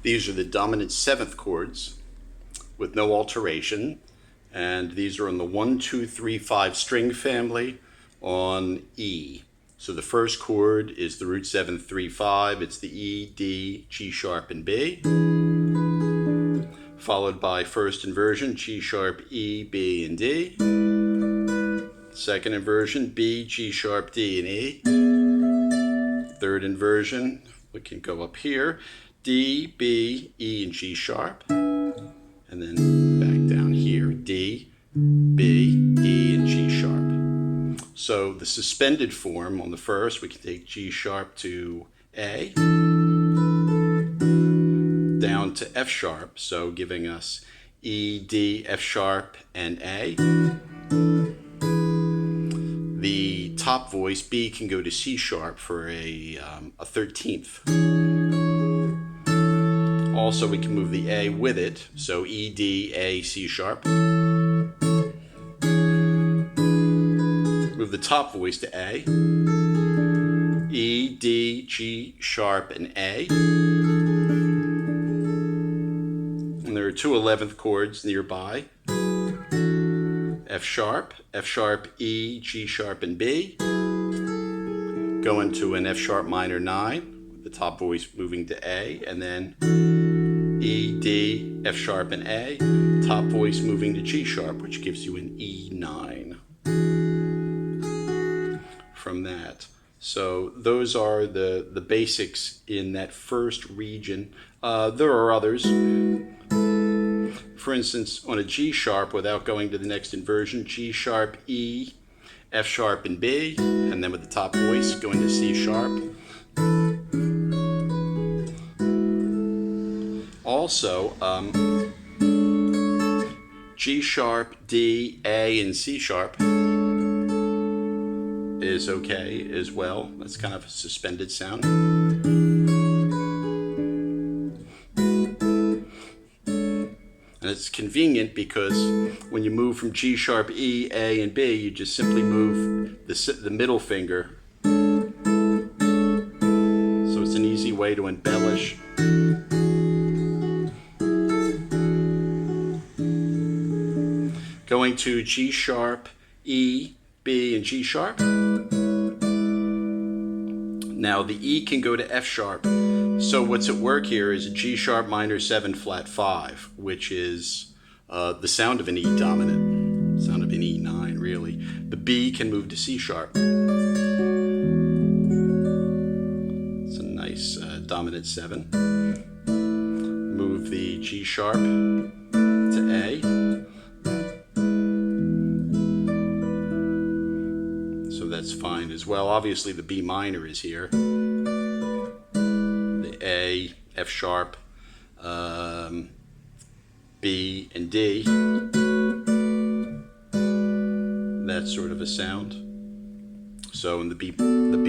These are the dominant 7th chords with no alteration, and these are on the 1, 2, 3, 5 string family on E. So the first chord is the root 7, 3, 5. It's the E, D, G sharp, and B, followed by first inversion, G sharp, E, B, and D. Second inversion, B, G sharp, D, and E. Third inversion, we can go up here, D, B, E, and G sharp. And then back down here, D, B, E, and G sharp. So the suspended form on the first, we can take G sharp to A, down to F sharp, so giving us E, D, F sharp, and A. The top voice, B, can go to C sharp for a 13th. Also, we can move the A with it, so E, D, A, C sharp. Move the top voice to A, E, D, G sharp, and A. And there are two 11th chords nearby. F sharp, E, G sharp, and B. Go into an F sharp minor 9, with the top voice moving to A, and then E, D, F sharp, and A. Top voice moving to G sharp, which gives you an E9 from that. So those are the basics in that first region. There are others. For instance, on a G sharp, without going to the next inversion, G sharp, E, F sharp, and B, and then with the top voice going to C sharp. Also, G sharp, D, A, and C sharp is okay as well. That's kind of a suspended sound. And it's convenient because when you move from G sharp, E, A, and B, you just simply move the middle finger. So it's an easy way to embellish. Going to G sharp, E, B, and G sharp. Now the E can go to F sharp. So what's at work here is a G sharp minor 7 flat 5, which is the sound of an E dominant, sound of an E9 really. The B can move to C sharp. It's a nice dominant 7. Move the G sharp to A. So that's fine as well. Obviously the B minor is here. A, F sharp, B, and D. That sort of a sound. So in the B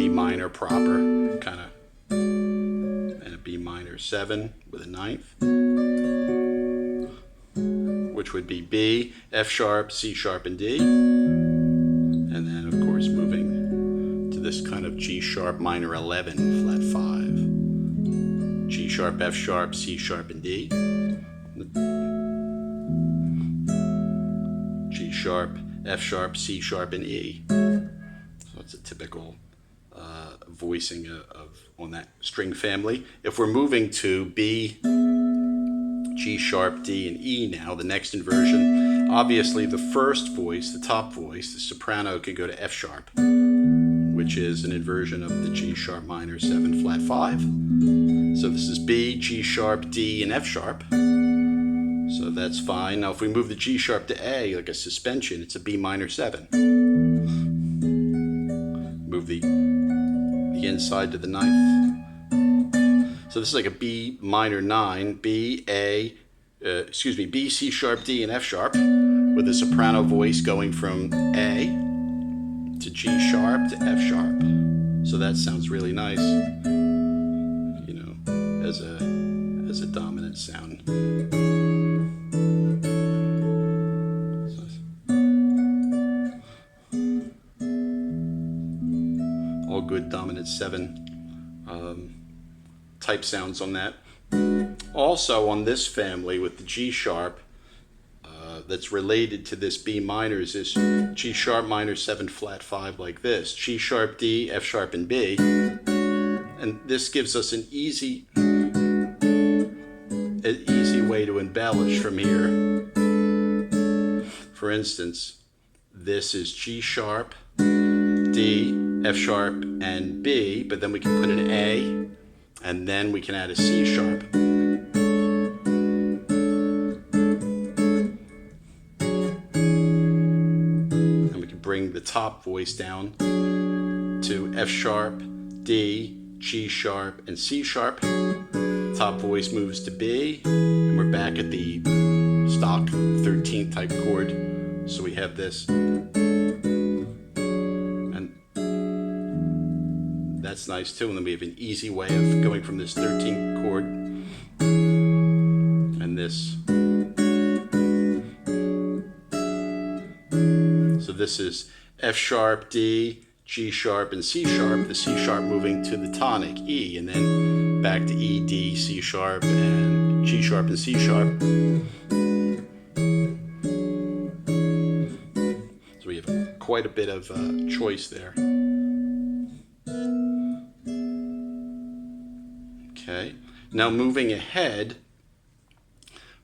minor proper, kind of, and a B minor 7 with a 9th, which would be B, F sharp, C sharp, and D. And then of course moving to this kind of G sharp minor 11 flat 5. G sharp, F sharp, C sharp, and D. G sharp, F sharp, C sharp, and E. So it's a typical voicing on that string family. If we're moving to B, G sharp, D, and E now, the next inversion, obviously the first voice, the top voice, the soprano, can go to F sharp, which is an inversion of the G sharp minor 7 flat 5. So this is B, G sharp, D, and F sharp. So that's fine. Now if we move the G sharp to A, like a suspension, it's a B minor 7. Move the inside to the 9th. So this is like a B minor 9, B, C sharp, D, and F sharp, with a soprano voice going from A to G sharp to F sharp. So that sounds really nice, you know, as a dominant sound. All good dominant 7 type sounds on that. Also on this family with the G sharp, that's related to this B minor is this G sharp minor 7 flat 5 like this. G sharp D, F sharp and B. And this gives us an easy way to embellish from here. For instance, this is G sharp, D, F sharp, and B, but then we can put an A, and then we can add a C sharp. And we can bring the top voice down to F sharp, D, G sharp, and C sharp. Top voice moves to B, and we're back at the stock 13th type chord. So we have this, and that's nice too. And then we have an easy way of going from this 13th chord and this. So this is F sharp, D, G sharp, and C sharp. The C sharp moving to the tonic E, and then back to E, D, C sharp, and G sharp and C sharp. So we have quite a bit of choice there. Okay, now moving ahead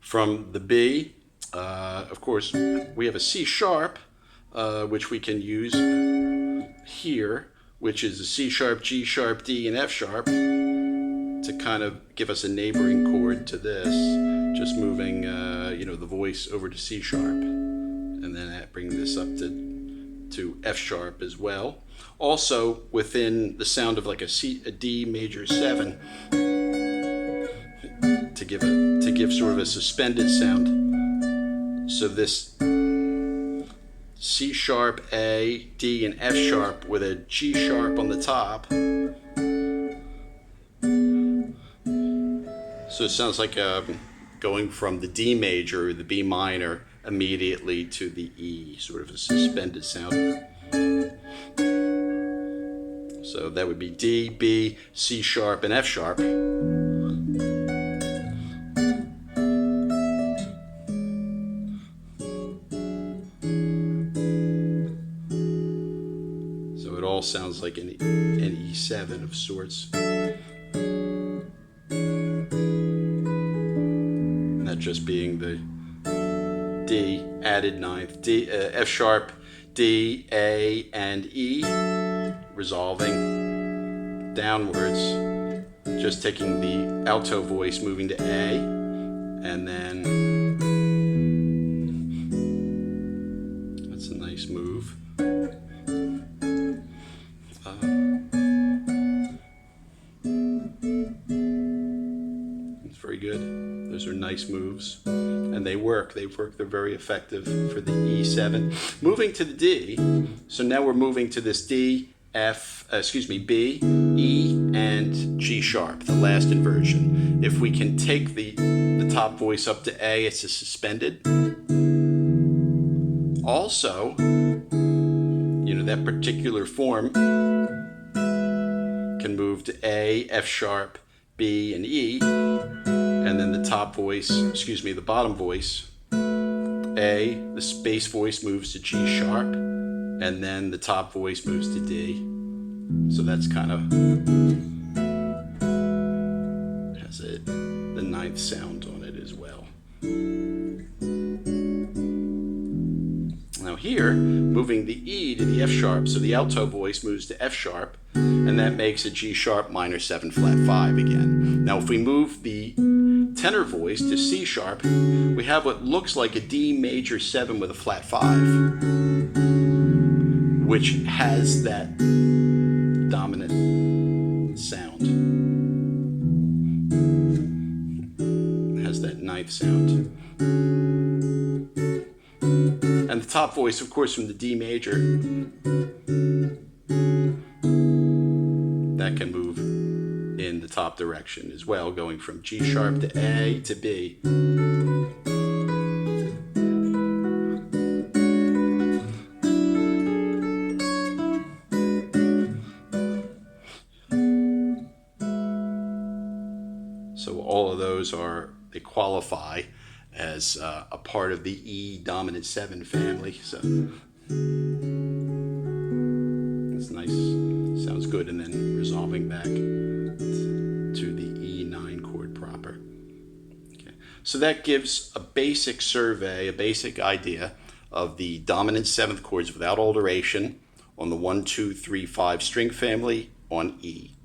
from the B, of course, we have a C sharp, which we can use here, which is a C sharp, G sharp, D, and F sharp, to kind of give us a neighboring chord to this, just moving the voice over to C sharp, and then bring this up to F sharp as well. Also within the sound of like a D major 7, to give sort of a suspended sound. So this C sharp, A, D, and F sharp with a G sharp on the top. So it sounds like going from the D major or the B minor immediately to the E, sort of a suspended sound. So that would be D, B, C sharp, and F sharp. So it all sounds like an E7 of sorts. That just being the D added ninth, D, F sharp, D, A, and E, resolving downwards, just taking the alto voice moving to A, and then that's a nice move. It's very good. Those are nice moves, and they work. They're very effective for the E7. Moving to the D, so now we're moving to this D, B, E, and G sharp, the last inversion. If we can take the top voice up to A, it's a suspended. Also, that particular form can move to A, F sharp, B, and E, and then the the bottom voice, A, the bass voice moves to G sharp, and then the top voice moves to D. So that's kind of has the ninth sound on it as well. Now here, moving the E to the F sharp, so the alto voice moves to F sharp, and that makes a G sharp minor 7 flat 5 again. Now if we move the tenor voice to C sharp, we have what looks like a D major 7 with a flat 5, which has that dominant sound. It has that ninth sound. And the top voice, of course, from the D major, that can move in the top direction as well, going from G sharp to A to B. So all of those they qualify as a part of the E dominant 7 family. So it's nice, sounds good. And then resolving back to the E9 chord proper. Okay. So that gives a basic survey, a basic idea of the dominant 7th chords without alteration on the 1, 2, 3, 5 string family on E.